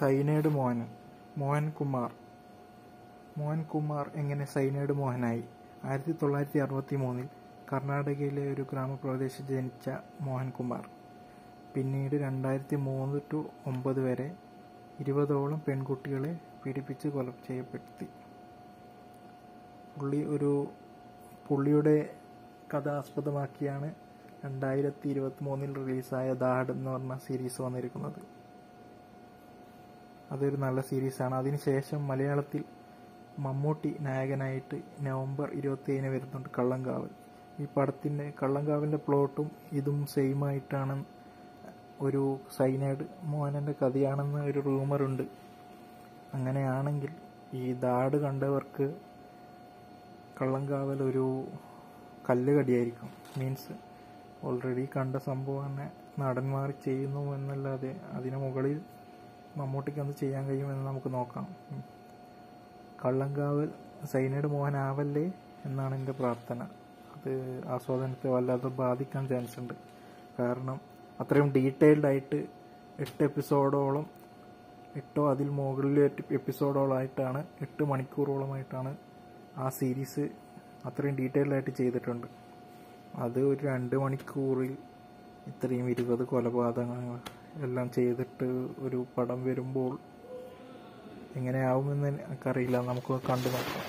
Cyanide Mohankumar എങ്ങനെ cyanide മോഹനായി? 1963 കർണാടകയിലെ ഒരു ഗ്രാമപ്രദേശത്ത് ജനിച്ച മോഹൻകുമാർ പിന്നീട് 2003-09 വരെ 20ഓളം പെൺകുട്ടികളെ പീഡിപ്പിച്ച് കൊല ചെയ്യപ്പെടുത്തി. പുള്ളിയുടെ കഥ ആസ്പദമാക്കിയാണ് 2023 റിലീസായ ദാഡ് എന്ന് പറഞ്ഞ സീരീസ് വന്നിരിക്കുന്നത്. അതൊരു നല്ല സീരീസാണ്. അതിനുശേഷം മലയാളത്തിൽ മമ്മൂട്ടി നായകനായിട്ട് നവംബർ 27 വരുന്നുണ്ട് കള്ളങ്കാവൽ. ഈ കള്ളങ്കാവലിൻ്റെ പ്ലോട്ടും ഇതും സെയിം ആയിട്ടാണ്. ഒരു സൈനൈഡ് മോഹനൻ്റെ കഥയാണെന്ന് ഒരു റൂമറുണ്ട്. അങ്ങനെയാണെങ്കിൽ ഈ ദാഡ് കണ്ടവർക്ക് കള്ളങ്കാവൽ ഒരു കല്ലുകടിയായിരിക്കും. മീൻസ് ഓൾറെഡി കണ്ട സംഭവം തന്നെ നടന്മാർ ചെയ്യുന്നു എന്നല്ലാതെ അതിന് മുകളിൽ മമ്മൂട്ടിക്ക് എന്ത് ചെയ്യാൻ കഴിയുമെന്ന് നമുക്ക് നോക്കാം. കള്ളങ്കാവൽ സൈനൈഡ് മോഹനാവല്ലേ എന്നാണ് എൻ്റെ പ്രാർത്ഥന. അത് ആസ്വാദനത്തെ വല്ലാതെ ബാധിക്കാൻ ചാൻസ് ഉണ്ട്. കാരണം അത്രയും ഡീറ്റെയിൽഡ് ആയിട്ട് 8 എപ്പിസോഡോളം 8 അതിൽ മുകളിൽ എപ്പിസോഡോളായിട്ടാണ് 8 മണിക്കൂറോളമായിട്ടാണ് ആ സീരീസ് അത്രയും ഡീറ്റെയിൽഡ് ആയിട്ട് ചെയ്തിട്ടുണ്ട്. അത് ഒരു 2 മണിക്കൂറിൽ ഇത്രയും 20 കൊലപാതകങ്ങൾ എല്ലാം ചെയ്തിട്ട് ഒരു പടം വരുമ്പോൾ എങ്ങനെയാവുമെന്ന് എനിക്കറിയില്ല. നമുക്ക് കണ്ടു നോക്കാം.